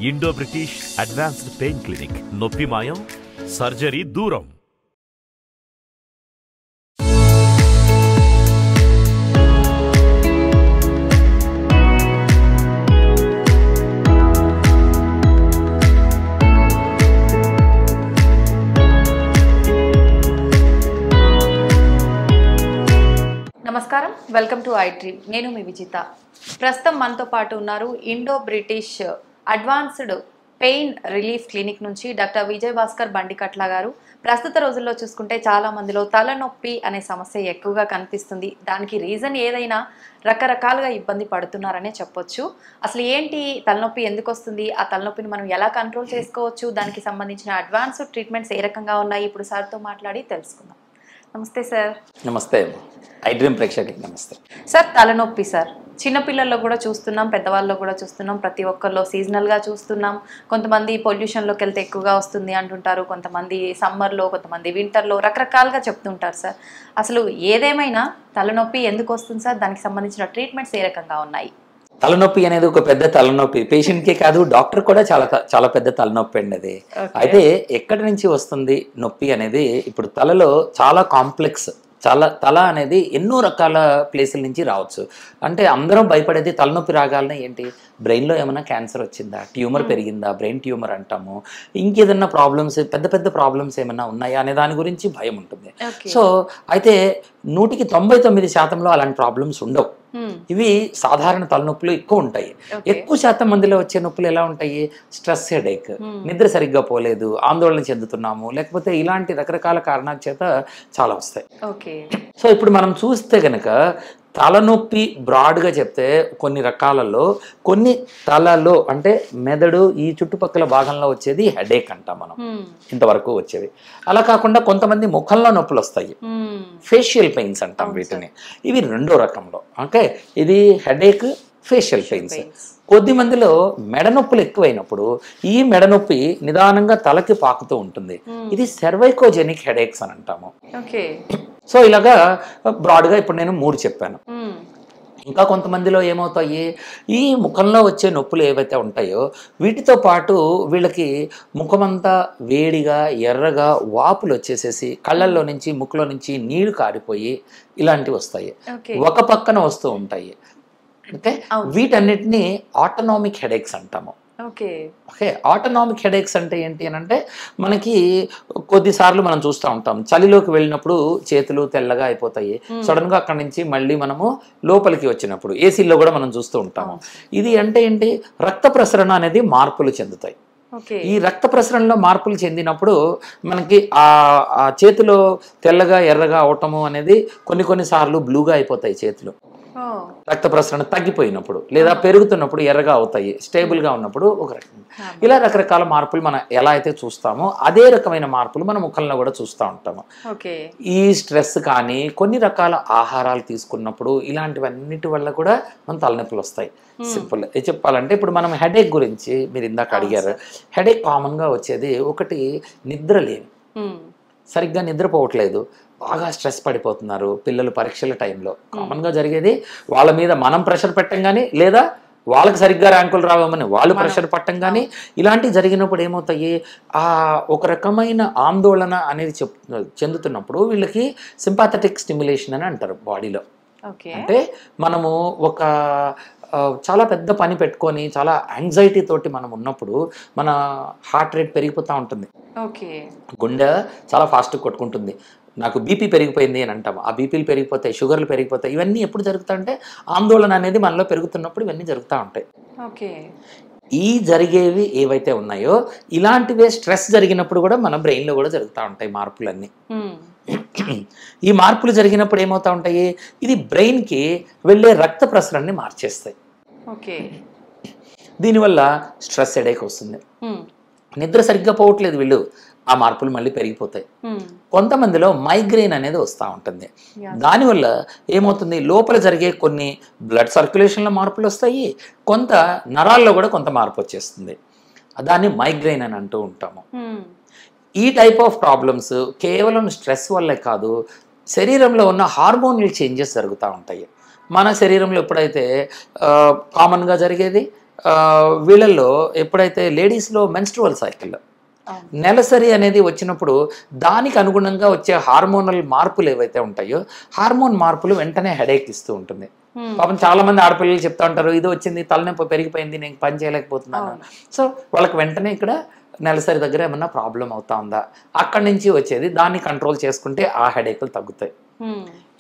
Indo British advanced pain clinic. నొప్పి మాయం, surgery దూరం. నమస్కారం, వెల్కమ్ టు ఐ డ్రీమ్. నేను మీ విజిత. ప్రస్తుతం మనతో పాటు ఉన్నారు Indo British advanced pain relief clinic నుంచి డాక్టర్ విజయ్ భాస్కర్ బండికట్ల గారు. ప్రస్తుత రోజుల్లో చూసుకుంటే చాలా మందిలో తలనొప్పి అనే సమస్య ఎక్కువగా కనిపిస్తుంది. దానికి రీజన్ ఏదైనా రకరకాలుగా ఇబ్బంది పడుతున్నారనే చెప్పొచ్చు. అసలు ఏంటి తలనొప్పి, ఎందుకు వస్తుంది, ఆ తలనొప్పిని మనం ఎలా కంట్రోల్ చేసుకోవచ్చు, దానికి సంబంధించిన అడ్వాన్స్డ్ ట్రీట్మెంట్స్ ఏ రకంగా ఉన్నాయి, ఇప్పుడు సార్తో మాట్లాడి తెలుసుకుందాం. నమస్తే సార్. నమస్తే ఐ డ్రీమ్ ప్రేక్షకులకి నమస్తే సార్. తలనొప్పి సార్ చిన్నపిల్లల్లో కూడా చూస్తున్నాం, పెద్దవాళ్ళలో కూడా చూస్తున్నాం, ప్రతి ఒక్కరిలో సీజనల్గా చూస్తున్నాం. కొంతమంది పొల్యూషన్లోకి వెళ్తే ఎక్కువగా వస్తుంది అంటుంటారు, కొంతమంది సమ్మర్లో, కొంతమంది వింటర్లో, రకరకాలుగా చెప్తుంటారు సార్. అసలు ఏదేమైనా తలనొప్పి ఎందుకు వస్తుంది సార్, దానికి సంబంధించిన ట్రీట్మెంట్స్ ఏ రకంగా ఉన్నాయి? తలనొప్పి అనేది ఒక పెద్ద తలనొప్పి, పేషెంట్కే కాదు డాక్టర్ కూడా చాలా పెద్ద తలనొప్పి అండి అది. అయితే ఎక్కడి నుంచి వస్తుంది నొప్పి అనేది, ఇప్పుడు తలలో చాలా కాంప్లెక్స్, తల అనేది ఎన్నో రకాల ప్లేసుల నుంచి రావచ్చు. అంటే అందరం భయపడేది తలనొప్పి రాగాలనే ఏంటి, బ్రెయిన్లో ఏమైనా క్యాన్సర్ వచ్చిందా, ట్యూమర్ పెరిగిందా, బ్రెయిన్ ట్యూమర్ అంటాము, ఇంకేదన్నా ప్రాబ్లమ్స్, పెద్ద ప్రాబ్లమ్స్ ఏమైనా ఉన్నాయా అనే దాని గురించి భయం ఉంటుంది. సో అయితే 100కి 99% అలాంటి ప్రాబ్లమ్స్ ఉండవు. ఇవి సాధారణ తలనొప్పులు ఎక్కువ ఉంటాయి. ఎక్కువ శాతం మందిలో వచ్చే నొప్పులు ఎలా ఉంటాయి, స్ట్రెస్ హెడేక్, నిద్ర సరిగ్గా పోలేదు, ఆందోళన చెందుతున్నాము, లేకపోతే ఇలాంటి రకరకాల కారణాల చేత చాలా వస్తాయి. సో ఇప్పుడు మనం చూస్తే గనక తలనొప్పి బ్రాడ్గా చెప్తే కొన్ని రకాలలో, కొన్ని తలలో అంటే మెదడు ఈ చుట్టుపక్కల భాగంలో వచ్చేది హెడేక్ అంటాం మనం, ఇంతవరకు వచ్చేది. అలా కాకుండా కొంతమంది ముఖంలో నొప్పులు వస్తాయి, ఫేషియల్ పెయిన్స్ అంటాం వీటిని. ఇవి రెండో రకంలో. ఓకే, ఇది హెడేక్, ఫేషియల్ పెయిన్స్. కొద్ది మందిలో మెడనొప్పులు ఎక్కువైనప్పుడు ఈ మెడనొప్పి నిదానంగా తలకి పాకుతూ ఉంటుంది. ఇది సెర్వైకోజెనిక్ హెడేక్స్ అని అంటాము. సో ఇలాగా బ్రాడ్గా ఇప్పుడు నేను 3 చెప్పాను. ఇంకా కొంతమందిలో ఏమవుతాయి, ఈ ముఖంలో వచ్చే నొప్పులు ఏవైతే ఉంటాయో వీటితో పాటు వీళ్ళకి ముఖమంతా వేడిగా, ఎర్రగా, వాపులు వచ్చేసేసి కళ్ళల్లో నుంచి, ముక్కులో నుంచి నీళ్లు కారిపోయి ఇలాంటివి వస్తాయి. ఒక పక్కన వస్తూ ఉంటాయి. అంటే వీటన్నిటిని ఆటోనామిక్ హెడేక్స్ అంటాము. ఓకే, ఆటోనామిక్ హెడేక్స్ అంటే ఏంటి అని అంటే, మనకి కొద్దిసార్లు మనం చూస్తూ ఉంటాం, చలిలోకి వెళ్ళినప్పుడు చేతులు తెల్లగా అయిపోతాయి, సడన్ గా అక్కడి నుంచి మళ్ళీ మనము లోపలికి వచ్చినప్పుడు ఏసీలో కూడా మనం చూస్తూ ఉంటాము. ఇది అంటే ఏంటి, రక్త ప్రసరణ అనేది మార్పులు చెందుతాయి. ఈ రక్త ప్రసరణలో మార్పులు చెందినప్పుడు మనకి ఆ చేతిలో తెల్లగా, ఎర్రగా అవటము అనేది కొన్నిసార్లు బ్లూగా అయిపోతాయి చేతులు. రక్త ప్రసరణ తగ్గిపోయినప్పుడు లేదా పెరుగుతున్నప్పుడు ఎర్రగా అవుతాయి, స్టేబుల్గా ఉన్నప్పుడు ఒక రకం. ఇలా రకరకాల మార్పులు మనం ఎలా అయితే చూస్తామో అదే రకమైన మార్పులు మన ముఖంలో కూడా చూస్తూ ఉంటాము. ఈ స్ట్రెస్ కానీ, కొన్ని రకాల ఆహారాలు తీసుకున్నప్పుడు, ఇలాంటివన్నిటి వల్ల కూడా మన తలనొప్పులు వస్తాయి. సింపుల్ చెప్పాలంటే, ఇప్పుడు మనం హెడేక్ గురించి మీరు ఇందాక అడిగారు. హెడేక్ కామన్గా వచ్చేది ఒకటి, నిద్ర లేని, సరిగ్గా నిద్రపోవట్లేదు, బాగా స్ట్రెస్ పడిపోతున్నారు. పిల్లలు పరీక్షల టైంలో కామన్గా జరిగేది, వాళ్ళ మీద మనం ప్రెషర్ పెట్టం కానీ, లేదా వాళ్ళకి సరిగ్గా ర్యాంకులు రావమని వాళ్ళు ప్రెషర్ పట్టం కానీ, ఇలాంటివి జరిగినప్పుడు ఏమవుతాయి, ఒక రకమైన ఆందోళన అనేది చెందుతున్నప్పుడు వీళ్ళకి సింపాథెటిక్ స్టిమ్యులేషన్ అని అంటారు బాడీలో. అంటే మనము ఒక చాలా పెద్ద పని పెట్టుకొని చాలా యాంగ్జైటీ తోటి మనం ఉన్నప్పుడు మన హార్ట్ రేట్ పెరిగిపోతూ ఉంటుంది, గుండె చాలా ఫాస్ట్గా కొట్టుకుంటుంది. నాకు బీపీ పెరిగిపోయింది అని అంటాము, ఆ బీపీలు పెరిగిపోతాయి, షుగర్లు పెరిగిపోతాయి. ఇవన్నీ ఎప్పుడు జరుగుతాయంటే ఆందోళన అనేది మనలో పెరుగుతున్నప్పుడు ఇవన్నీ జరుగుతూ ఉంటాయి. ఈ జరిగేవి ఏవైతే ఉన్నాయో ఇలాంటివే స్ట్రెస్ జరిగినప్పుడు కూడా మన బ్రెయిన్లో కూడా జరుగుతూ ఉంటాయి మార్పులన్నీ. ఈ మార్పులు జరిగినప్పుడు ఏమవుతూ ఉంటాయి, ఇది బ్రెయిన్కి వెళ్ళే రక్త ప్రసరణని మార్చేస్తాయి. దీనివల్ల స్ట్రెస్ హెడేక్ వస్తుంది. నిద్ర సరిగ్గా పోవట్లేదు వీళ్ళు, ఆ మార్పులు మళ్ళీ పెరిగిపోతాయి. కొంతమందిలో మైగ్రేన్ అనేది వస్తూ ఉంటుంది. దానివల్ల ఏమవుతుంది, లోపల జరిగే కొన్ని బ్లడ్ సర్క్యులేషన్లో మార్పులు వస్తాయి, కొంత నరాల్లో కూడా కొంత మార్పు వచ్చేస్తుంది. దాన్ని మైగ్రేన్ అని అంటూ ఉంటాము. ఈ టైప్ ఆఫ్ ప్రాబ్లమ్స్ కేవలం స్ట్రెస్ వల్లే కాదు, శరీరంలో ఉన్న హార్మోనల్ చేంజెస్ జరుగుతూ ఉంటాయి. మన శరీరంలో ఎప్పుడైతే కామన్గా జరిగేది వీళ్ళల్లో ఎప్పుడైతే లేడీస్లో మెన్స్ట్రువల్ సైకిల్ నెలసరి అనేది వచ్చినప్పుడు దానికి అనుగుణంగా వచ్చే హార్మోనల్ మార్పులు ఏవైతే ఉంటాయో హార్మోన్ మార్పులు వెంటనే హెడేక్ ఇస్తూ ఉంటుంది. పాపం చాలా మంది ఆడపిల్లలు చెప్తా ఉంటారు, ఇది వచ్చింది, తలనొప్పి పెరిగిపోయింది, నేను పని చేయలేకపోతున్నాను. సో వాళ్ళకి వెంటనే ఇక్కడ నెలసరి దగ్గర ఏమన్నా ప్రాబ్లం అవుతా ఉందా, అక్కడి నుంచి వచ్చేది దాన్ని కంట్రోల్ చేసుకుంటే ఆ హెడేక్లు తగ్గుతాయి.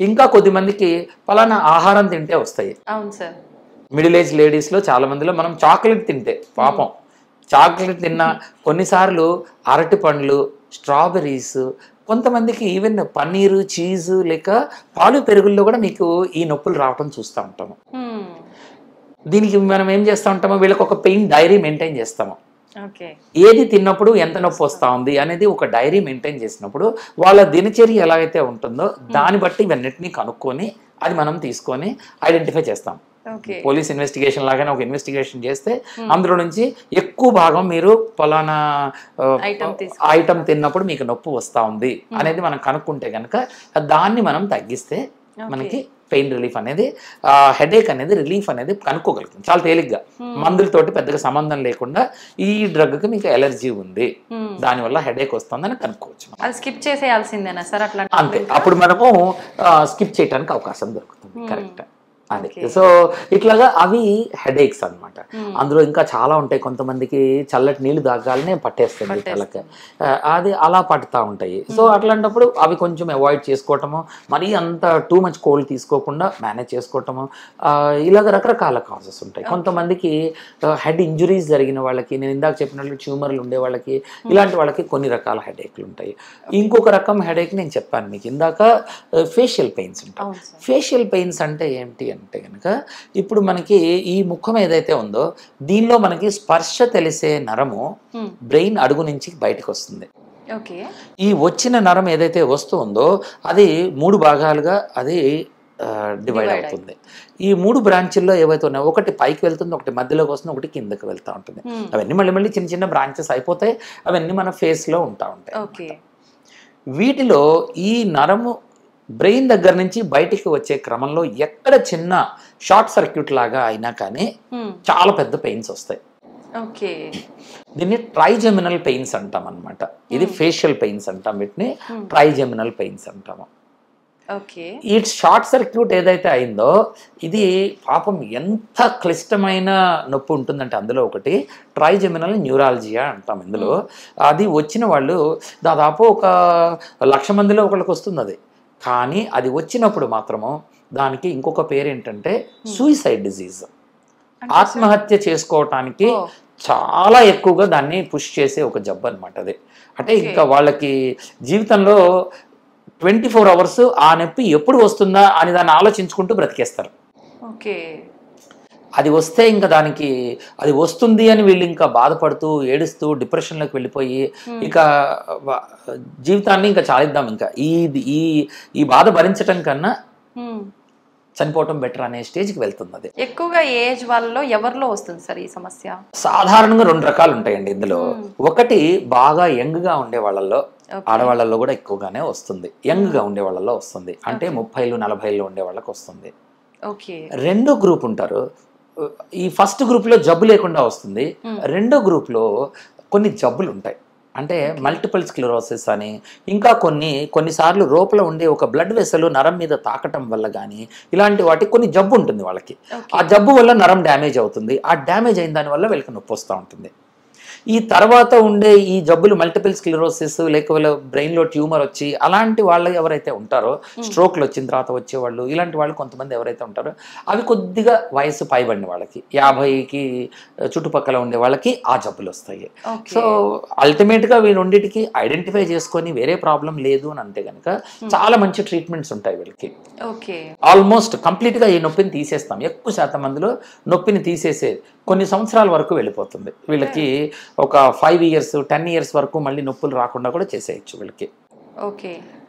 ఇంకా కొద్దిమందికి పలానా ఆహారం తింటే వస్తాయి. మిడిల్ ఏజ్ లేడీస్లో చాలా మందిలో మనం చాక్లెట్ తింటే పాపం చాక్లెట్ తిన్నా, కొన్నిసార్లు అరటి పండ్లు, స్ట్రాబెర్రీస్, కొంతమందికి ఈవెన్ పన్నీరు, చీజు లేక పాలు పెరుగుల్లో కూడా మీకు ఈ నొప్పులు రావటం చూస్తూ ఉంటాము. దీనికి మనం ఏం చేస్తూ ఉంటామో వీళ్ళకి ఒక పెయిన్ డైరీ మెయింటైన్ చేస్తాము. ఏది తిన్నప్పుడు ఎంత నొప్పి వస్తూ ఉంది అనేది ఒక డైరీ మెయింటైన్ చేసినప్పుడు వాళ్ళ దినచర్య ఎలాగైతే ఉంటుందో దాన్ని బట్టి ఇవన్నిటిని కనుక్కొని అది మనం తీసుకొని ఐడెంటిఫై చేస్తాం. పోలీస్ ఇన్వెస్టిగేషన్ లాగానే ఒక ఇన్వెస్టిగేషన్ చేస్తే అందులో నుంచి ఎక్కువ భాగం మీరు పలానా ఐటమ్ తిన్నప్పుడు మీకు నొప్పి వస్తూ ఉంది అనేది మనం కనుక్కుంటే కనుక దాన్ని మనం తగ్గిస్తే మనకి పెయిన్ రిలీఫ్ అనేది, హెడేక్ అనేది, రిలీఫ్ అనేది కనుక్కోగలుగుతుంది చాలా తేలిగ్గా. మందులతోటి పెద్దగా సంబంధం లేకుండా ఈ డ్రగ్కి మీకు ఎలర్జీ ఉంది, దానివల్ల హెడేక్ వస్తుందని కనుక్కోవచ్చు. అది స్కిప్ చేసేయాల్సిందేనా సార్? అట్లా అంతే, అప్పుడు మనము స్కిప్ చేయడానికి అవకాశం దొరుకుతుంది. కరెక్ట్. అదే. సో ఇట్లాగా అవి హెడేక్స్ అనమాట. అందులో ఇంకా చాలా ఉంటాయి. కొంతమందికి చల్లటి నీళ్లు తాగాలనే పట్టేస్తుంది తలకి, అది అలా పట్టుతూ ఉంటాయి. సో అట్లాంటప్పుడు అవి కొంచెం అవాయిడ్ చేసుకోవటము, మరీ అంత టూ మచ్ కోల్డ్ తీసుకోకుండా మేనేజ్ చేసుకోవటము, ఇలాగ రకరకాల కాజెస్ ఉంటాయి. కొంతమందికి హెడ్ ఇంజురీస్ జరిగిన వాళ్ళకి, నేను ఇందాక చెప్పినట్లు ట్యూమర్లు ఉండే వాళ్ళకి, ఇలాంటి వాళ్ళకి కొన్ని రకాల హెడేక్లు ఉంటాయి. ఇంకొక రకం హెడేక్ నేను చెప్పాను మీకు ఇందాక, ఫేషియల్ పెయిన్స్ ఉంటాయి. ఫేషియల్ పెయిన్స్ అంటే ఏంటి అంటే కనుక ఇప్పుడు మనకి ఈ ముఖం ఏదైతే ఉందో దీనిలో మనకి స్పర్శ తెలిసే నరము బ్రెయిన్ అడుగు నుంచి బయటకు వస్తుంది. ఈ వచ్చిన నరం ఏదైతే వస్తుందో అది 3 భాగాలుగా అది డివైడ్ అవుతుంది. ఈ 3 బ్రాంచుల్లో ఏవైతే ఉన్నాయో ఒకటి పైకి వెళ్తుంది, ఒకటి మధ్యలోకి వస్తుంది, ఒకటి కిందకి వెళ్తూ ఉంటుంది. అవన్నీ మళ్ళీ చిన్న చిన్న బ్రాంచెస్ అయిపోతాయి. అవన్నీ మన ఫేస్లో ఉంటా ఉంటాయి. వీటిలో ఈ నరము బ్రెయిన్ దగ్గర నుంచి బయటికి వచ్చే క్రమంలో ఎక్కడ చిన్న షార్ట్ సర్క్యూట్ లాగా అయినా కానీ చాలా పెద్ద పెయిన్స్ వస్తాయి. దీన్ని ట్రైజెమినల్ పెయిన్స్ అంటాం అనమాట. ఇది ఫేషియల్ పెయిన్స్ అంటాం, వీటిని ట్రైజెమినల్ పెయిన్స్ అంటాము. ఈ షార్ట్ సర్క్యూట్ ఏదైతే అయిందో ఇది పాపం ఎంత క్లిష్టమైన నొప్పి ఉంటుందంటే అందులో ఒకటి ట్రైజెమినల్ న్యూరాలజియా అంటాం. ఇందులో అది వచ్చిన వాళ్ళు దాదాపు ఒక 1,00,000 మందిలో ఒకళ్ళకి వస్తుంది. అది కానీ అది వచ్చినప్పుడు మాత్రము దానికి ఇంకొక పేరు ఏంటంటే సూయిసైడ్ డిజీజ్. ఆత్మహత్య చేసుకోవటానికి చాలా ఎక్కువగా దాన్ని పుష్ చేసే ఒక జబ్బు అనమాట అది. అంటే ఇంకా వాళ్ళకి జీవితంలో 24 అవర్స్ ఆ నొప్పి ఎప్పుడు వస్తుందా అని దాన్ని ఆలోచించుకుంటూ బ్రతికేస్తారు. అది వస్తే ఇంకా దానికి అది వస్తుంది అని వీళ్ళు ఇంకా బాధపడుతూ ఏడుస్తూ డిప్రెషన్లోకి వెళ్ళిపోయి ఇక జీవితాన్ని ఇంకా చాలిద్దాం, ఇంకా ఈ బాధ భరించటం కన్నా చనిపోవటం బెటర్ అనే స్టేజ్కి వెళ్తుంది. అది ఎక్కువగా ఏజ్ వాళ్ళలో ఎవరిలో వస్తుంది సార్ ఈ సమస్య? సాధారణంగా 2 రకాలు ఉంటాయండి ఇందులో. ఒకటి బాగా యంగ్గా ఉండే వాళ్ళల్లో, ఆడవాళ్ళల్లో కూడా ఎక్కువగానే వస్తుంది. యంగ్గా ఉండే వాళ్ళలో వస్తుంది, అంటే 30లు 40లు ఉండే వాళ్ళకి వస్తుంది. రెండో గ్రూప్ ఉంటారు. ఈ ఫస్ట్ గ్రూప్లో జబ్బు లేకుండా వస్తుంది. రెండో గ్రూప్లో కొన్ని జబ్బులు ఉంటాయి, అంటే మల్టిపుల్ స్క్లెరోసిస్ అని, ఇంకా కొన్నిసార్లు లోపల ఉండే ఒక బ్లడ్ వెసల్ నరం మీద తాకటం వల్ల కానీ ఇలాంటి వాటికి కొన్ని జబ్బు ఉంటుంది వాళ్ళకి. ఆ జబ్బు వల్ల నరం డ్యామేజ్ అవుతుంది. ఆ డ్యామేజ్ అయిన దానివల్ల వీళ్ళకి నొప్పి వస్తూ ఉంటుంది. ఈ తర్వాత ఉండే ఈ జబ్బులు మల్టిపుల్ స్క్లెరోసిస్ లేకపోతే బ్రెయిన్లో ట్యూమర్ వచ్చి అలాంటి వాళ్ళు ఎవరైతే ఉంటారో, స్ట్రోక్లు వచ్చిన తర్వాత వచ్చేవాళ్ళు, ఇలాంటి వాళ్ళు కొంతమంది ఎవరైతే ఉంటారో అవి కొద్దిగా వయసు పైబడిన వాళ్ళకి, 50కి చుట్టుపక్కల ఉండే వాళ్ళకి ఆ జబ్బులు వస్తాయి. సో అల్టిమేట్గా వీళ్ళొండిటికి ఐడెంటిఫై చేసుకొని వేరే ప్రాబ్లం లేదు అని అంటే కనుక చాలా మంచి ట్రీట్మెంట్స్ ఉంటాయి వీళ్ళకి. ఆల్మోస్ట్ కంప్లీట్గా ఈ నొప్పిని తీసేస్తాం. ఎక్కువ శాతం మందిలో నొప్పిని తీసేసేది కొన్ని సంవత్సరాల వరకు వెళ్ళిపోతుంది. వీళ్ళకి ఒక 5 years 10 years వరకు మళ్ళీ నొప్పులు రాకుండా కూడా చేసేయచ్చు వీళ్ళకి.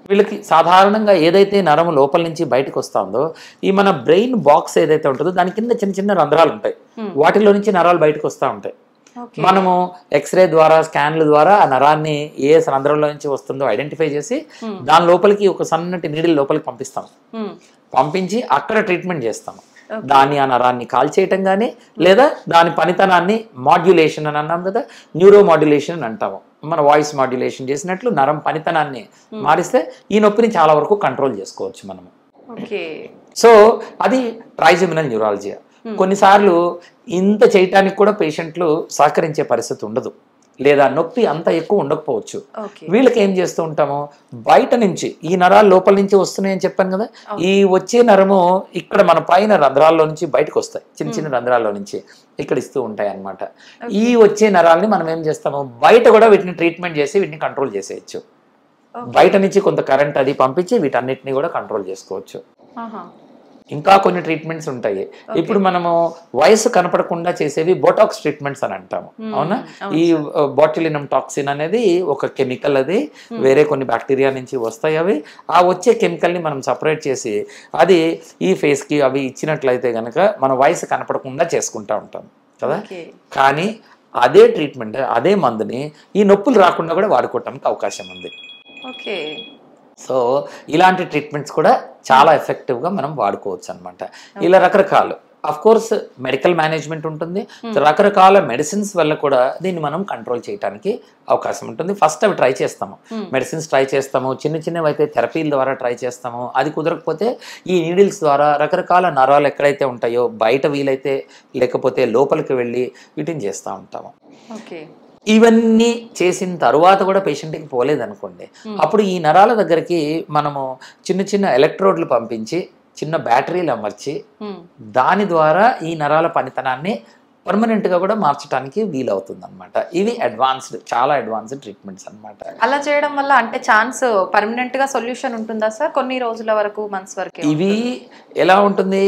వీళ్ళకి సాధారణంగా ఏదైతే నరము లోపల నుంచి బయటకు వస్తుందో ఈ మన బ్రెయిన్ బాక్స్ ఏదైతే ఉంటుందో దాని కింద చిన్న చిన్న రంధ్రాలు ఉంటాయి. వాటిలో నుంచి నరాలు బయటకు వస్తూ ఉంటాయి. మనము ఎక్స్రే ద్వారా, స్కాన్ల ద్వారా ఆ నరాన్ని ఏ రంధ్రంలో నుంచి వస్తుందో ఐడెంటిఫై చేసి దాని లోపలికి ఒక సన్నటి నీడిల్ లోపలికి పంపిస్తాం. పంపించి అక్కడ ట్రీట్మెంట్ చేస్తాము. దాన్ని ఆ నరాన్ని కాల్చేయటం కానీ లేదా దాని పనితనాన్ని మాడ్యులేషన్ అని అన్నాం కదా, న్యూరో మాడ్యులేషన్ అని అంటాము. మన వాయిస్ మాడ్యులేషన్ చేసినట్లు నరం పనితనాన్ని మారిస్తే ఈ నొప్పిని చాలా వరకు కంట్రోల్ చేసుకోవచ్చు మనము. సో అది ట్రైజెమినల్ న్యూరాలజీ. కొన్నిసార్లు ఇంత చేయటానికి కూడా పేషెంట్లు సహకరించే పరిస్థితి ఉండదు, లేదా నొప్పి అంత ఎక్కువ ఉండకపోవచ్చు. వీళ్ళకి ఏం చేస్తూ ఉంటాము, బయట నుంచి ఈ నరాలు లోపల నుంచి వస్తున్నాయని చెప్పాను కదా, ఈ వచ్చే నరము ఇక్కడ మన పైన రంధ్రాల్లో నుంచి బయటకు వస్తాయి, చిన్న చిన్న రంధ్రాల్లో నుంచి ఇక్కడ ఇస్తూ ఉంటాయి అన్నమాట. ఈ వచ్చే నరాలని మనం ఏం చేస్తాము, బయట కూడా వీటిని ట్రీట్మెంట్ చేసి వీటిని కంట్రోల్ చేసేయచ్చు. బయట నుంచి కొంత కరెంట్ అది పంపించి వీటన్నిటిని కూడా కంట్రోల్ చేసుకోవచ్చు. ఇంకా కొన్ని ట్రీట్మెంట్స్ ఉంటాయి. ఇప్పుడు మనము వయసు కనపడకుండా చేసేవి బోటాక్స్ ట్రీట్మెంట్స్ అని అంటాము, అవునా. ఈ బాట్యులినం టాక్సిన్ అనేది ఒక కెమికల్, అది వేరే కొన్ని బ్యాక్టీరియా నుంచి వస్తాయి. అవి ఆ వచ్చే కెమికల్ని మనం సపరేట్ చేసి అది ఈ ఫేస్కి అవి ఇచ్చినట్లయితే కనుక మన వయసు కనపడకుండా చేసుకుంటా ఉంటాం కదా. కానీ అదే ట్రీట్మెంట్, అదే మందుని ఈ నొప్పులు రాకుండా కూడా వాడుకోవటానికి అవకాశం ఉంది. సో ఇలాంటి ట్రీట్మెంట్స్ కూడా చాలా ఎఫెక్టివ్గా మనం వాడుకోవచ్చు అనమాట. ఇలా రకరకాలు, అఫ్ కోర్స్ మెడికల్ మేనేజ్మెంట్ ఉంటుంది, రకరకాల మెడిసిన్స్ వల్ల కూడా దీన్ని మనం కంట్రోల్ చేయడానికి అవకాశం ఉంటుంది. ఫస్ట్ అవి ట్రై చేస్తాము, మెడిసిన్స్ ట్రై చేస్తాము, చిన్న చిన్నవి అయితే థెరపీల ద్వారా ట్రై చేస్తాము. అది కుదరకపోతే ఈ నీడిల్స్ ద్వారా రకరకాల నరాలు ఎక్కడైతే ఉంటాయో బయట వీలైతే, లేకపోతే లోపలికి వెళ్ళి వీటిని చేస్తూ ఉంటాము. ఇవన్నీ చేసిన తర్వాత కూడా పేషెంట్కి పోలేదనుకోండి, అప్పుడు ఈ నరాల దగ్గరికి మనము చిన్న చిన్న ఎలక్ట్రోడ్లు పంపించి చిన్న బ్యాటరీలు అమర్చి దాని ద్వారా ఈ నరాల పనితనాన్ని పర్మనెంట్గా కూడా మార్చడానికి వీలవుతుంది అనమాట. ఇవి చాలా అడ్వాన్స్డ్ ట్రీట్మెంట్స్ అనమాట. అలా చేయడం వల్ల అంటే ఛాన్స్ పర్మనెంట్గా సొల్యూషన్ ఉంటుందా సార్? కొన్ని రోజుల వరకు, మంత్స్ వరకు? ఇవి ఎలా ఉంటుంది,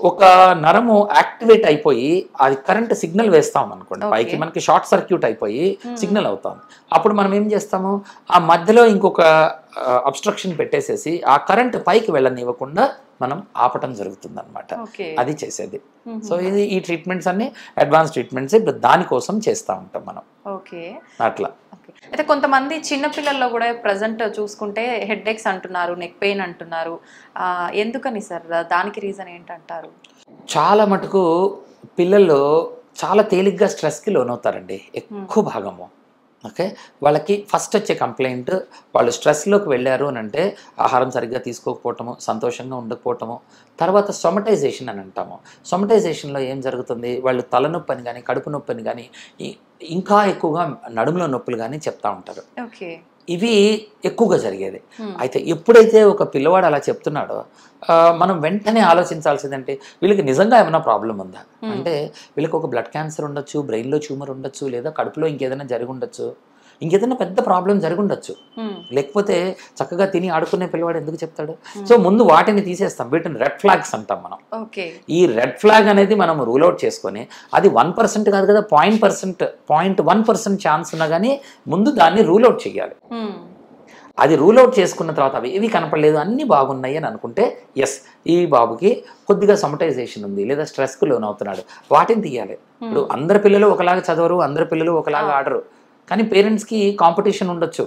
ఒక నరము యాక్టివేట్ అయిపోయి అది కరెంట్ సిగ్నల్ వేస్తాం అనుకోండి పైకి, మనకి షార్ట్ సర్క్యూట్ అయిపోయి సిగ్నల్ అవుతాం. అప్పుడు మనం ఏం చేస్తాము, ఆ మధ్యలో ఇంకొక అబ్స్ట్రక్షన్ పెట్టేసేసి ఆ కరెంట్ పైకి వెళ్ళనివ్వకుండా మనం ఆపటం జరుగుతుంది అనమాట. అది చేసేది. సో ఇది ఈ ట్రీట్మెంట్స్ అన్ని అడ్వాన్స్ ట్రీట్మెంట్స్, ఇప్పుడు దానికోసం చేస్తూ ఉంటాం మనం. అట్లా అయితే కొంతమంది చిన్నపిల్లల్లో కూడా ప్రజెంట్ చూసుకుంటే హెడ్ ఏక్స్ అంటున్నారు, నెక్ పెయిన్ అంటున్నారు. ఎందుకని సార్? దానికి రీజన్ ఏంటంటారు? చాలా మటుకు పిల్లల్లో చాలా తేలిగ్గా స్ట్రెస్కి లోనవుతారండి ఎక్కువ భాగము. ఓకే, వాళ్ళకి ఫస్ట్ వచ్చే కంప్లైంట్, వాళ్ళు స్ట్రెస్లోకి వెళ్ళారు అని అంటే ఆహారం సరిగ్గా తీసుకోకపోవటము, సంతోషంగా ఉండకపోవటము. తర్వాత సొమటైజేషన్ అని అంటాము. సొమటైజేషన్లో ఏం జరుగుతుంది, వాళ్ళు తలనొప్పి అని కానీ కడుపు నొప్పి అని కానీ ఇంకా ఎక్కువగా నడుములో నొప్పులు కానీ చెప్తా ఉంటారు. ఇవి ఎక్కువగా జరిగేది. అయితే ఎప్పుడైతే ఒక పిల్లవాడు అలా చెప్తున్నాడో మనం వెంటనే ఆలోచించాల్సిందంటే వీళ్ళకి నిజంగా ఏమైనా ప్రాబ్లం ఉందా అంటే, వీళ్ళకి ఒక బ్లడ్ క్యాన్సర్ ఉండొచ్చు, బ్రెయిన్లో ట్యూమర్ ఉండొచ్చు, లేదా కడుపులో ఇంకేదైనా జరిగి ఉండొచ్చు, ఇంకేదైనా పెద్ద ప్రాబ్లం జరిగి ఉండొచ్చు. లేకపోతే చక్కగా తిని ఆడుకునే పిల్లవాడు ఎందుకు చెప్తాడు? సో ముందు వాటిని తీసేస్తాం, వీటిని రెడ్ ఫ్లాగ్స్ అంటాం మనం. ఈ రెడ్ ఫ్లాగ్ అనేది మనం రూల్ అవుట్ చేసుకొని, అది 1% కాదు కదా, 0.1% ఛాన్స్ ఉన్నా కానీ ముందు దాన్ని రూల్ అవుట్ చేయాలి. అది రూల్ అవుట్ చేసుకున్న తర్వాత అవి ఏవి కనపడలేదు, అన్నీ బాగున్నాయి అని అనుకుంటే ఎస్, ఈ బాబుకి కొద్దిగా సొమటైజేషన్ ఉంది, లేదా స్ట్రెస్కు లోన్ అవుతున్నాడు, వాటిని తీయాలి. ఇప్పుడు అందరి పిల్లలు ఒకలాగా చదవరు, అందరి పిల్లలు ఒకలాగా ఆడరు. కానీ పేరెంట్స్కి కాంపిటీషన్ ఉండొచ్చు.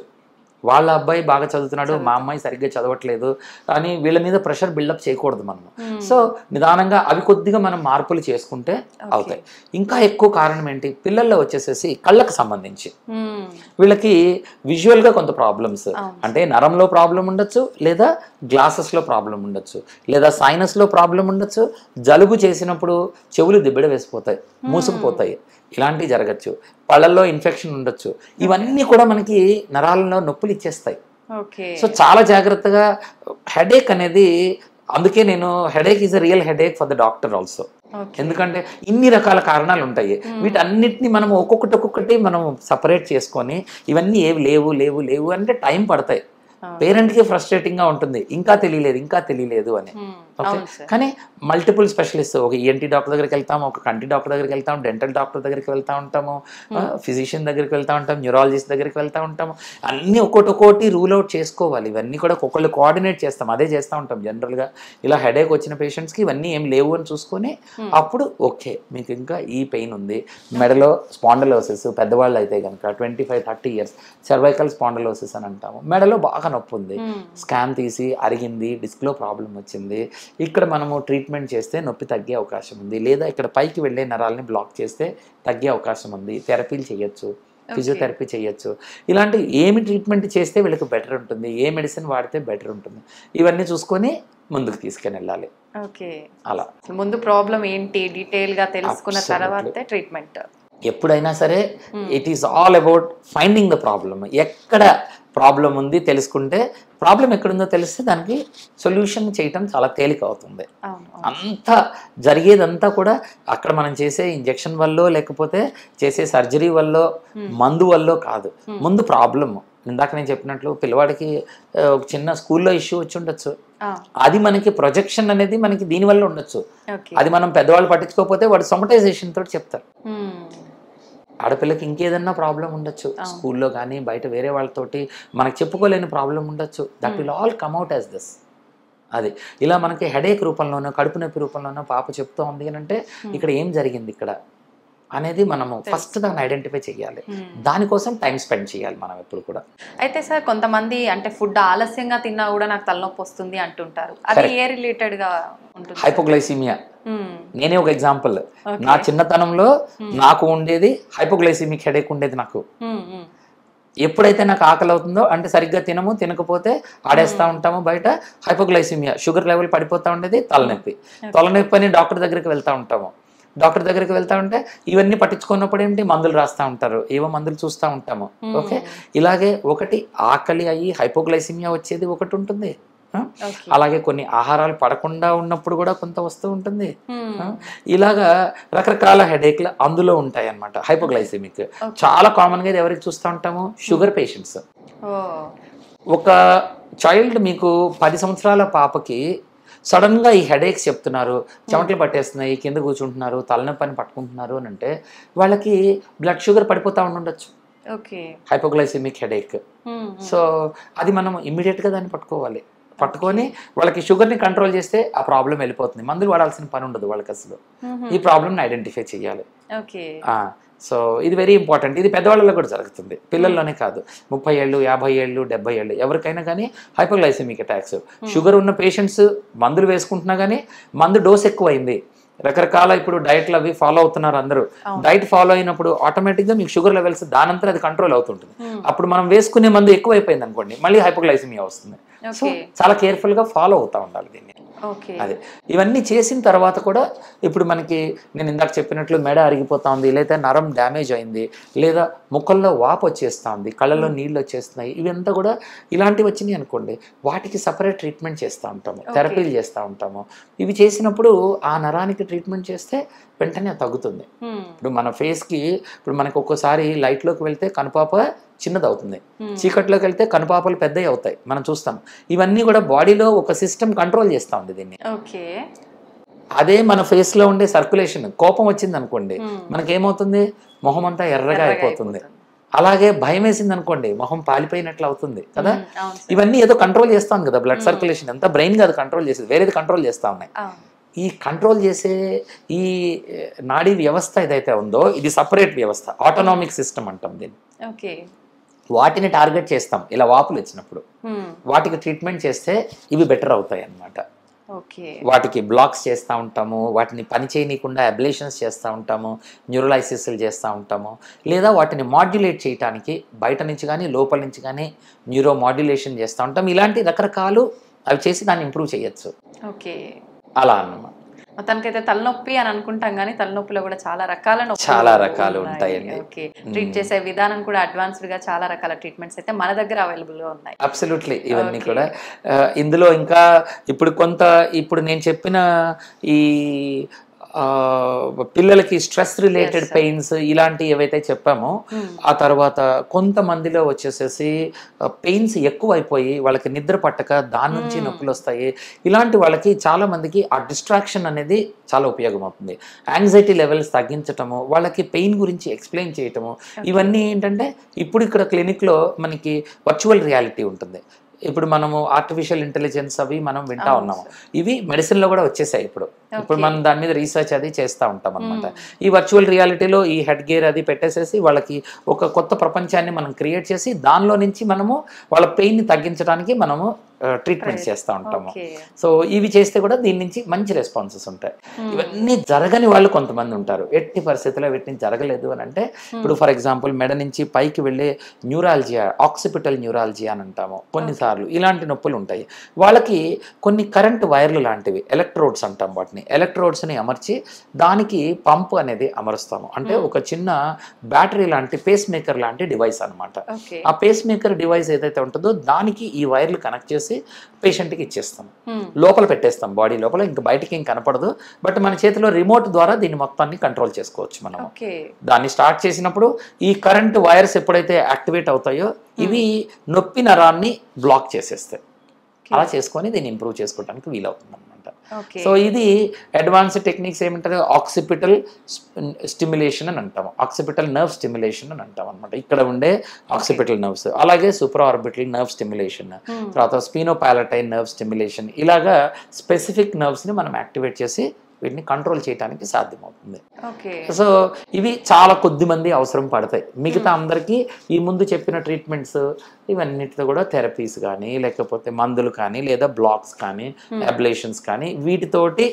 వాళ్ళ అబ్బాయి బాగా చదువుతున్నాడు, మా అమ్మాయి సరిగ్గా చదవట్లేదు అని వీళ్ళ మీద ప్రెషర్ బిల్డప్ చేయకూడదు మనము. సో నిదానంగా అవి కొద్దిగా మనం మార్పులు చేసుకుంటే అవుతాయి. ఇంకా ఎక్కువ కారణం ఏంటి, పిల్లల్లో వచ్చేసేసి కళ్ళకు సంబంధించి వీళ్ళకి విజువల్గా కొంత ప్రాబ్లమ్స్, అంటే నరంలో ప్రాబ్లం ఉండొచ్చు, లేదా గ్లాసెస్లో ప్రాబ్లం ఉండొచ్చు, లేదా సైనస్లో ప్రాబ్లం ఉండొచ్చు, జలుబు చేసినప్పుడు చెవులు దిబ్బడ వేసిపోతాయి, మూసుకుపోతాయి, ఇలాంటివి జరగచ్చు, పళ్ళల్లో ఇన్ఫెక్షన్ ఉండొచ్చు. ఇవన్నీ కూడా మనకి నరాలలో నొప్పులు ఇచ్చేస్తాయి. సో చాలా జాగ్రత్తగా హెడేక్ అనేది, అందుకే నేను headache is a real headache for the doctor also. ఎందుకంటే ఇన్ని రకాల కారణాలు ఉంటాయి, వీటన్నిటిని మనం ఒక్కొక్కటి మనం సపరేట్ చేసుకొని ఇవన్నీ ఏవి లేవు అంటే టైం పడతాయి. పేరెంట్కి ఫ్రస్ట్రేటింగ్గా ఉంటుంది, ఇంకా తెలియలేదు అని. ఓకే, కానీ మల్టిపుల్ స్పెషలిస్ట్, ఒక ఈఎన్టీ డాక్టర్ దగ్గరికి వెళ్తాము, ఒక కంటి డాక్టర్ దగ్గరికి వెళ్తాము, డెంటల్ డాక్టర్ దగ్గరికి వెళ్తూ ఉంటాము, ఫిజిషియన్ దగ్గరికి వెళ్తూ ఉంటాము, న్యూరాలజిస్ట్ దగ్గరికి వెళ్తూ ఉంటాము. అన్నీ ఒక్కొక్కటి రూల్ అవుట్ చేసుకోవాలి. ఇవన్నీ కూడా ఒక్కొక్కళ్ళు కోఆర్డినేట్ చేస్తాం, అదే చేస్తూ ఉంటాం జనరల్గా. ఇలా హెడేక్ వచ్చిన పేషెంట్స్కి ఇవన్నీ ఏం లేవు అని చూసుకొని అప్పుడు ఓకే మీకు ఇంకా ఈ పెయిన్ ఉంది, మెడలో స్పాండలోసిస్, పెద్దవాళ్ళు అయితే కనుక 25-30 years సర్వైకల్ స్పాండలోసిస్ అని అంటాము, మెడలో బాగా నొప్పి ఉంది, స్కాన్ తీసి అరిగింది, డిస్క్లో ప్రాబ్లం వచ్చింది, ఇక్కడ మనము ట్రీట్మెంట్ చేస్తే నొప్పి తగ్గే అవకాశం ఉంది, లేదా ఇక్కడ పైకి వెళ్ళే నరాలని బ్లాక్ చేస్తే తగ్గే అవకాశం ఉంది, థెరపీలు చేయొచ్చు, ఫిజియోథెరపీ చేయొచ్చు. ఇలాంటి ఏమి ట్రీట్మెంట్ చేస్తే వీళ్ళకి బెటర్ ఉంటుంది, ఏ మెడిసిన్ వాడితే బెటర్ ఉంటుంది, ఇవన్నీ చూసుకొని ముందుకు తీసుకొని వెళ్ళాలి. ఓకే, అలా ముందు ప్రాబ్లం ఏంటి డీటెయిల్ గా తెలుసుకున్న తర్వాతే ట్రీట్మెంట్. ఎప్పుడైనా సరే it is all about finding the problem. ఎక్కడ ప్రాబ్లం ఉంది తెలుసుకుంటే, ప్రాబ్లం ఎక్కడుందో తెలిస్తే దానికి సొల్యూషన్ చేయటం చాలా తేలిక అవుతుంది. అంతా జరిగేదంతా కూడా అక్కడ మనం చేసే ఇంజెక్షన్ వల్ల, లేకపోతే చేసే సర్జరీ వల్ల, మందు వల్ల కాదు. ముందు ప్రాబ్లమ్, ఇందాక నేను చెప్పినట్లు పిల్లవాడికి ఒక చిన్న స్కూల్లో ఇష్యూ వచ్చి ఉండొచ్చు, అది మనకి ప్రొజెక్షన్ అనేది మనకి దీనివల్ల ఉండొచ్చు. అది మనం పెద్దవాళ్ళు పట్టించుకోకపోతే వాడు సొమటైజేషన్ తోటి చెప్తారు. ఆడపిల్లకి ఇంకేదన్నా ప్రాబ్లం ఉండొచ్చు, స్కూల్లో కానీ బయట వేరే వాళ్ళతోటి మనకు చెప్పుకోలేని ప్రాబ్లం ఉండొచ్చు. That will all come out as this. అది ఇలా మనకి హెడేక్ రూపంలోనో, కడుపు నొప్పి రూపంలోనో పాప చెప్తూ ఉంది అని అంటే ఇక్కడ ఏం జరిగింది ఇక్కడ అనేది మనము ఫస్ట్ దాన్ని ఐడెంటిఫై చేయాలి. దానికోసం టైం స్పెండ్ చేయాలి మనం ఎప్పుడు కూడా. అయితే సార్ కొంతమంది అంటే ఫుడ్ ఆలస్యంగా తిన్నా కూడా నాకు తలనొప్పి వస్తుంది అంటుంటారు, అది ఏ రిలేటెడ్ గా ఉంటుంది? హైపోగ్లైసిమియా. నేనే ఒక ఎగ్జాంపుల్. నా చిన్నతనంలో నాకు ఉండేది హైపోగ్లైసిమిక్ హెడేక్ ఉండేది. నాకు ఎప్పుడైతే నాకు ఆకలి అవుతుందో అంటే సరిగ్గా తినకపోతే ఆడేస్తూ ఉంటాము బయట, హైపోగ్లైసిమియా, షుగర్ లెవెల్ పడిపోతూ ఉండేది, తలనొప్పి అని డాక్టర్ దగ్గరికి వెళ్తూ ఉంటాము. డాక్టర్ దగ్గరికి వెళ్తా ఉంటే ఇవన్నీ పట్టించుకున్నప్పుడు ఏంటి, మందులు రాస్తూ ఉంటారు, ఏవో మందులు చూస్తూ ఉంటాము. ఓకే, ఇలాగే ఒకటి ఆకలి అయ్యి హైపోగ్లైసిమియా వచ్చేది ఒకటి ఉంటుంది. అలాగే కొన్ని ఆహారాలు పడకుండా ఉన్నప్పుడు కూడా కొంత వస్తూ ఉంటుంది. ఇలాగా రకరకాల హెడేక్లు అందులో ఉంటాయి అన్నమాట. హైపోగ్లైసిమిక్ చాలా కామన్ గా ఎవరికి చూస్తూ ఉంటాము, షుగర్ పేషెంట్స్. ఒక చైల్డ్, మీకు 10 సంవత్సరాల పాపకి సడన్ గా ఈ హెడేక్స్ చెప్తున్నారు, చెమటలు పట్టేస్తున్నాయి, కింద కూర్చుంటున్నారు, తలనొప్పని పట్టుకుంటున్నారు అని అంటే వాళ్ళకి బ్లడ్ షుగర్ పడిపోతా ఉండొచ్చు. Hypoglycaemic headache. సో అది మనం ఇమ్మీడియట్ గా దాన్ని పట్టుకొని వాళ్ళకి షుగర్ని కంట్రోల్ చేస్తే ఆ ప్రాబ్లం వెళ్ళిపోతుంది. మందులు వాడాల్సిన పని ఉండదు వాళ్ళకి అసలు. ఈ ప్రాబ్లమ్ని ఐడెంటిఫై చేయాలి. సో ఇది వెరీ ఇంపార్టెంట్. ఇది పెద్దవాళ్ళలో కూడా జరుగుతుంది, పిల్లల్లోనే కాదు. 30 ఏళ్ళు, 50 ఏళ్ళు, 70 ఏళ్ళు ఎవరికైనా కానీ హైపోగ్లైసిమిక్ అటాక్స్. షుగర్ ఉన్న పేషెంట్స్ మందులు వేసుకుంటున్నా కానీ మందు డోస్ ఎక్కువైంది, రకరకాల ఇప్పుడు డైట్లు అవి ఫాలో అవుతున్నారు అందరూ. డైట్ ఫాలో అయినప్పుడు ఆటోమేటిక్గా మీకు షుగర్ లెవెల్స్ దానంతా అది కంట్రోల్ అవుతుంటుంది. అప్పుడు మనం వేసుకునే మందు ఎక్కువైపోయింది అనుకోండి, మళ్ళీ హైపోగ్లైసిమియా వస్తుంది. సో చాలా కేర్ఫుల్గా ఫాలో అవుతూ ఉండాలి దీన్ని. అదే ఇవన్నీ చేసిన తర్వాత కూడా ఇప్పుడు మనకి నేను ఇందాక చెప్పినట్లు మెడ అరిగిపోతా ఉంది, లేదా నరం డ్యామేజ్ అయింది, లేదా ముఖంలో వాపు వచ్చేస్తూ ఉంది, కళ్ళలో నీళ్ళు వచ్చేస్తున్నాయి, ఇవంతా కూడా ఇలాంటివి వచ్చినాయి అనుకోండి, వాటికి సపరేట్ ట్రీట్మెంట్ చేస్తూ ఉంటాము, థెరపీలు చేస్తూ ఉంటాము. ఇవి చేసినప్పుడు ఆ నరానికి ట్రీట్మెంట్ చేస్తే వెంటనే తగ్గుతుంది. ఇప్పుడు మన ఫేస్కి ఇప్పుడు మనకు ఒక్కోసారి లైట్లోకి వెళ్తే కనుపాప చిన్నదవుతుంది, చీకట్లోకి వెళ్తే కనుపాపలు పెద్దవి అవుతాయి, మనం చూస్తాం. ఇవన్నీ కూడా బాడీలో ఒక సిస్టమ్ కంట్రోల్ చేస్తూ ఉంది దీన్ని. అదే మన ఫేస్ లో ఉండే సర్క్యులేషన్, కోపం వచ్చింది అనుకోండి మనకేమవుతుంది, మొహం అంతా ఎర్రగా అయిపోతుంది. అలాగే భయం వేసింది అనుకోండి మొహం పాలిపోయినట్లు అవుతుంది కదా. ఇవన్నీ ఏదో కంట్రోల్ చేస్తాం కదా, బ్లడ్ సర్క్యులేషన్ అంతా బ్రెయిన్ కాదు కంట్రోల్ చేసేది, వేరేది కంట్రోల్ చేస్తా ఉన్నాయి. ఈ కంట్రోల్ చేసే ఈ నాడీ వ్యవస్థ ఏదైతే ఉందో ఇది సపరేట్ వ్యవస్థ, ఆటోనామిక్ సిస్టమ్ అంటాం దీన్ని. వాటిని టార్గెట్ చేస్తాం ఇలా వాపులు వచ్చినప్పుడు, వాటికి ట్రీట్మెంట్ చేస్తే ఇవి బెటర్ అవుతాయి అన్నమాట. వాటికి బ్లాక్స్ చేస్తూ ఉంటాము, వాటిని పని చేయనీయకుండా అబ్లేషన్స్ చేస్తూ ఉంటాము, న్యూరోలైసిస్లు చేస్తూ ఉంటాము, లేదా వాటిని మాడ్యులేట్ చేయడానికి బయట నుంచి కానీ లోపల నుంచి కానీ న్యూరో మాడ్యులేషన్ చేస్తూ ఉంటాం. ఇలాంటి రకరకాలు అవి చేసి దాన్ని ఇంప్రూవ్ చేయొచ్చు. అలా అన్నమాట. మొత్తానికైతే తలనొప్పి అని అనుకుంటాం కానీ తలనొప్పిలో కూడా చాలా రకాలు ఉంటాయండి. ట్రీట్ చేసే విధానం కూడా అడ్వాన్స్డ్ గా చాలా రకాల ట్రీట్మెంట్స్ అయితే మన దగ్గర అవైలబుల్ గా ఉన్నాయి. అబ్సల్యూట్లీ. ఇవన్నీ కూడా ఇందులో ఇంకా ఇప్పుడు నేను చెప్పిన ఈ పిల్లలకి స్ట్రెస్ రిలేటెడ్ పెయిన్స్ ఇలాంటివి ఏవైతే చెప్పామో, ఆ తర్వాత కొంతమందిలో వచ్చేసేసి పెయిన్స్ ఎక్కువైపోయి వాళ్ళకి నిద్ర పట్టక దాని నుంచి నొప్పులు వస్తాయి. ఇలాంటి వాళ్ళకి చాలా మందికి ఆ డిస్ట్రాక్షన్ అనేది చాలా ఉపయోగం అవుతుంది. యాంగ్జైటీ లెవెల్స్ తగ్గించటము, వాళ్ళకి పెయిన్ గురించి ఎక్స్ప్లెయిన్ చేయటము, ఇవన్నీ ఏంటంటే ఇప్పుడు ఇక్కడ క్లినిక్లో మనకి వర్చువల్ రియాలిటీ ఉంటుంది. ఇప్పుడు మనము ఆర్టిఫిషియల్ ఇంటెలిజెన్స్ అవి మనం వింటా ఉన్నాము. ఇవి మెడిసిన్ లో కూడా వచ్చేసాయి ఇప్పుడు మనం దాని మీద రీసెర్చ్ అది చేస్తూ ఉంటాం అనమాట. ఈ వర్చువల్ రియాలిటీలో ఈ హెడ్ గేర్ అది పెట్టేసేసి వాళ్ళకి ఒక కొత్త ప్రపంచాన్ని మనం క్రియేట్ చేసి దానిలో నుంచి మనము వాళ్ళ పెయిన్ ని తగ్గించడానికి మనము ట్రీట్మెంట్ చేస్తూ ఉంటాము. సో ఇవి చేస్తే కూడా దీని నుంచి మంచి రెస్పాన్సెస్ ఉంటాయి. ఇవన్నీ జరగని వాళ్ళు కొంతమంది ఉంటారు. ఎట్టి పరిస్థితుల్లో వీటిని జరగలేదు అని అంటే ఇప్పుడు ఫర్ ఎగ్జాంపుల్ మెడ నుంచి పైకి వెళ్ళే న్యూరాలజియా, ఆక్సిపిటల్ న్యూరాలజియా అని అంటాము. కొన్నిసార్లు ఇలాంటి నొప్పులు ఉంటాయి. వాళ్ళకి కొన్ని కరెంట్ వైర్లు లాంటివి ఎలక్ట్రోడ్స్ అంటాం. వాటిని ఎలక్ట్రోడ్స్ని అమర్చి దానికి పంప్ అనేది అమరుస్తాము. అంటే ఒక చిన్న బ్యాటరీ లాంటి పేస్ మేకర్ లాంటి డివైస్ అనమాట. ఆ పేస్ మేకర్ డివైస్ ఏదైతే ఉంటుందో దానికి ఈ వైర్లు కనెక్ట్ చేసి పేషెంట్కి ఇచ్చేస్తాం. లోపల పెట్టేస్తాం, బాడీ లోపల, ఇంకా బయటికి ఏం కనపడదు. బట్ మన చేతిలో రిమోట్ ద్వారా దీన్ని మొత్తాన్ని కంట్రోల్ చేసుకోవచ్చు మనం. దాన్ని స్టార్ట్ చేసినప్పుడు ఈ కరెంట్ వైర్స్ ఎప్పుడైతే యాక్టివేట్ అవుతాయో ఇవి నొప్పి నరాన్ని బ్లాక్ చేసేస్తాయి. అలా చేసుకొని దీన్ని ఇంప్రూవ్ చేసుకోవడానికి వీలవుతుంది అనమాట. సో ఇది అడ్వాన్స్డ్ టెక్నిక్స్ ఏమంటారు, ఆక్సిపిటల్ స్టిమ్యులేషన్ అని అంటాము. ఆక్సిపిటల్ నర్వ్ స్టిమ్యులేషన్ అని అంటాం అనమాట. ఇక్కడ ఉండే ఆక్సిపిటల్ నర్వ్స్, అలాగే సూపర్ ఆర్బిటల్ నర్వ్ స్టిమ్యులేషన్, తర్వాత స్పీనోపాలటైన్ నర్వ్ స్టిమ్యులేషన్, ఇలాగా స్పెసిఫిక్ నర్వ్స్ ని మనం యాక్టివేట్ చేసి వీటిని కంట్రోల్ చేయడానికి సాధ్యమవుతుంది. సో ఇవి చాలా కొద్ది మంది అవసరం పడతాయి. మిగతా అందరికీ ఈ ముందు చెప్పిన ట్రీట్మెంట్స్ ఇవన్నిటితో కూడా థెరపీస్ కానీ లేకపోతే మందులు కానీ లేదా బ్లాక్స్ కానీ అబ్లేషన్స్ కానీ వీటితోటి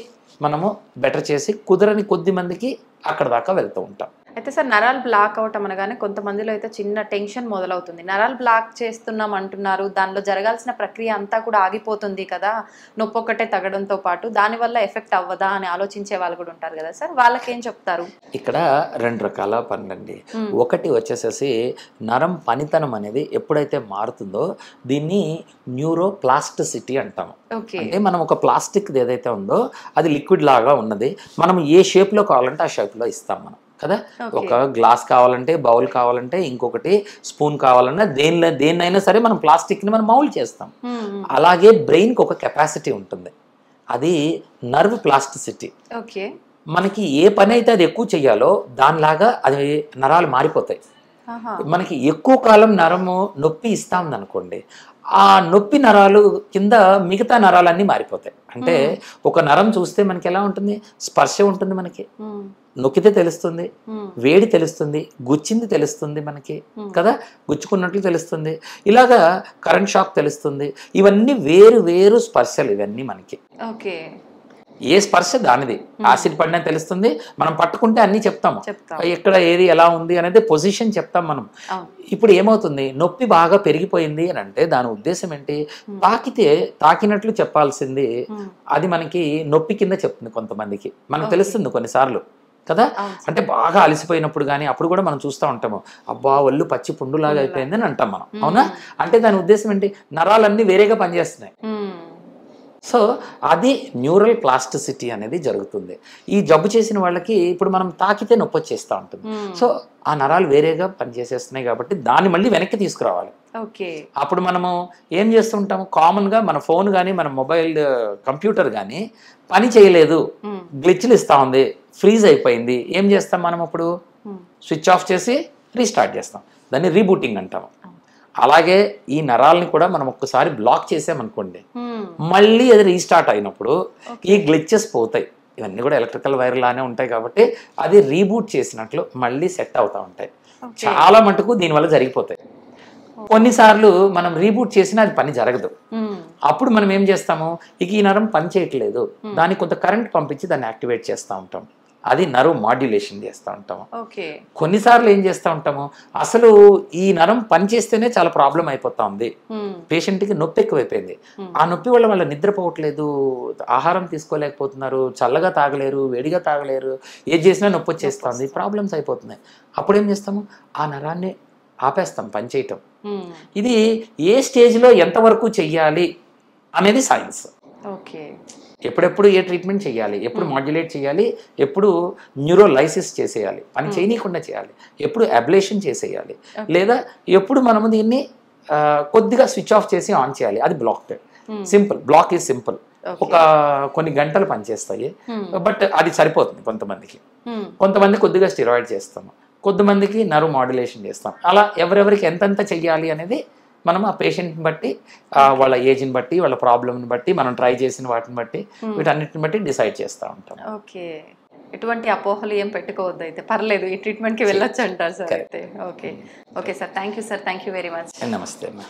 మనము బెటర్ చేసి కుదరని కొద్ది మందికి అక్కడ దాకా వెళ్తూ ఉంటాం. అయితే సార్ నరాలు బ్లాక్ అవటం అనగానే కొంతమందిలో అయితే చిన్న టెన్షన్ మొదలవుతుంది. నరాలు బ్లాక్ చేస్తున్నాం అంటున్నారు, దానిలో జరగాల్సిన ప్రక్రియ అంతా కూడా ఆగిపోతుంది కదా, నొప్పి ఒక్కటే తగ్గడంతో పాటు దానివల్ల ఎఫెక్ట్ అవ్వదా అని ఆలోచించే వాళ్ళు కూడా ఉంటారు కదా సార్, వాళ్ళకేం చెప్తారు? ఇక్కడ రెండు రకాల పనులండి. ఒకటి వచ్చేసేసి నరం పనితనం అనేది ఎప్పుడైతే మారుతుందో దీన్ని న్యూరోప్లాస్టిసిటీ అంటాము. అంటే మనం ఒక ప్లాస్టిక్ ఏదైతే ఉందో అది లిక్విడ్ లాగా ఉన్నది, మనం ఏ షేప్ లో కావాలంటే ఆ షేప్ లో ఇస్తాం మనం కదా. ఒక గ్లాస్ కావాలంటే, బౌల్ కావాలంటే, ఇంకొకటి స్పూన్ కావాలన్నా దేన్నైనా సరే మనం ప్లాస్టిక్ ని మనం మౌల్డ్ చేస్తాం. అలాగే బ్రెయిన్ కి ఒక కెపాసిటీ ఉంటుంది, అది నర్వ్ ప్లాస్టిసిటీ. మనకి ఏ పని అయితే అది ఎక్కువ చెయ్యాలో దానిలాగా అది నరాలు మారిపోతాయి. మనకి ఎక్కువ కాలం నరము నొప్పి ఇస్తాం అనుకోండి, ఆ నొప్పి నరాలు కింద మిగతా నరాలన్నీ మారిపోతాయి. అంటే ఒక నరం చూస్తే మనకి ఎలా ఉంటుంది, స్పర్శ ఉంటుంది, మనకి నొక్కితే తెలుస్తుంది, వేడి తెలుస్తుంది, గుచ్చింది తెలుస్తుంది మనకి కదా, గుచ్చుకున్నట్లు తెలుస్తుంది, ఇలాగా కరెంట్ షాక్ తెలుస్తుంది. ఇవన్నీ వేరు వేరు స్పర్శలు ఇవన్నీ మనకి. ఏ స్పర్శ దానిది. యాసిడ్ పడినా తెలుస్తుంది, మనం పట్టుకుంటే అన్ని చెప్తాము, ఎక్కడ ఏది ఎలా ఉంది అనేది పొజిషన్ చెప్తాం మనం. ఇప్పుడు ఏమవుతుంది, నొప్పి బాగా పెరిగిపోయింది అని అంటే దాని ఉద్దేశం ఏంటి, తాకితే తాకినట్లు చెప్పాల్సింది అది మనకి నొప్పి కింద చెప్తుంది కొంతమందికి, మనకు తెలుస్తుంది కొన్నిసార్లు కదా. అంటే బాగా అలసిపోయినప్పుడు కానీ అప్పుడు కూడా మనం చూస్తూ ఉంటాము, అబ్బా ఒళ్ళు పచ్చి పుండులాగా అయిపోయింది అని అంటాం మనం, అవునా. అంటే దాని ఉద్దేశం ఏంటి, నరాలన్నీ వేరేగా పనిచేస్తున్నాయి. సో అది న్యూరల్ ప్లాస్టిసిటీ అనేది జరుగుతుంది. ఈ జబ్బు చేసిన వాళ్ళకి ఇప్పుడు మనం తాకితే నొప్పి వచ్చేస్తూ ఉంటుంది. సో ఆ నరాలు వేరేగా పనిచేసేస్తున్నాయి కాబట్టి దాన్ని మళ్ళీ వెనక్కి తీసుకురావాలి. అప్పుడు మనము ఏం చేస్తుంటాము, కామన్ గా మన ఫోన్ కానీ మన మొబైల్ కంప్యూటర్ కానీ పని చేయలేదు, గ్లిచ్లు ఇస్తా ఉంది, ఫ్రీజ్ అయిపోయింది, ఏం చేస్తాం మనం అప్పుడు, స్విచ్ ఆఫ్ చేసి రీస్టార్ట్ చేస్తాం, దాన్ని రీబూటింగ్ అంటాము. అలాగే ఈ నరాలని కూడా మనం ఒక్కసారి బ్లాక్ చేసామనుకోండి, మళ్ళీ అది రీస్టార్ట్ అయినప్పుడు ఈ గ్లిచెస్ పోతాయి. ఇవన్నీ కూడా ఎలక్ట్రికల్ వైర్ లానే ఉంటాయి కాబట్టి అది రీబూట్ చేసినట్లు మళ్ళీ సెట్ అవుతా ఉంటాయి. చాలా మటుకు దీనివల్ల జరిగిపోతాయి. కొన్నిసార్లు మనం రీబూట్ చేసినా అది పని జరగదు. అప్పుడు మనం ఏం చేస్తాము, ఇక ఈ నరం పని చేయట్లేదు, దానికి కొంత కరెంట్ పంపించి దాన్ని యాక్టివేట్ చేస్తూ ఉంటాం, అది నర్వ్ మాడ్యులేషన్ చేస్తూ ఉంటాము. కొన్నిసార్లు ఏం చేస్తూ ఉంటాము, అసలు ఈ నరం పనిచేస్తేనే చాలా ప్రాబ్లం అయిపోతా ఉంది, పేషెంట్కి నొప్పి ఎక్కువైపోయింది, ఆ నొప్పి వల్ల వాళ్ళ నిద్రపోవట్లేదు, ఆహారం తీసుకోలేకపోతున్నారు, చల్లగా తాగలేరు, వేడిగా తాగలేరు, ఏది చేసినా నొప్పి వచ్చేస్తుంది, ప్రాబ్లమ్స్ అయిపోతున్నాయి. అప్పుడు ఏం చేస్తాము, ఆ నరాన్ని ఆపేస్తాం పనిచేయటం. ఇది ఏ స్టేజ్లో ఎంతవరకు చెయ్యాలి అనేది సైన్స్. ఎప్పుడెప్పుడు ఏ ట్రీట్మెంట్ చేయాలి, ఎప్పుడు మాడ్యులేట్ చేయాలి, ఎప్పుడు న్యూరోలైసిస్ చేసేయాలి, పని చేయనీయకుండా చేయాలి, ఎప్పుడు అబ్లేషన్ చేసేయాలి, లేదా ఎప్పుడు మనము దీన్ని కొద్దిగా స్విచ్ ఆఫ్ చేసి ఆన్ చేయాలి, అది black. Simple, black is simple, ఒక కొన్ని గంటలు పనిచేస్తాయి, బట్ అది సరిపోతుంది కొంతమందికి. కొంతమంది కొద్దిగా స్టిరాయిడ్ చేస్తాము, కొంతమందికి నర్వ్ మాడ్యులేషన్ చేస్తాం. అలా ఎవరెవరికి ఎంతెంత చెయ్యాలి అనేది మనం ఆ పేషెంట్ని బట్టి వాళ్ళ ఏజ్ని బట్టి వాళ్ళ ప్రాబ్లమ్ని బట్టి మనం ట్రై చేసిన వాటిని బట్టి వీటన్నిటిని బట్టి డిసైడ్ చేస్తూ ఉంటాం. ఓకే, ఎటువంటి అపోహలు ఏం పెట్టుకోవద్దు, అయితే పర్లేదు, ఈ ట్రీట్మెంట్కి వెళ్ళొచ్చు అంటారు సార్ అయితే. Okay okay sir, thank you sir, thank you very much. నమస్తే అమ్మా.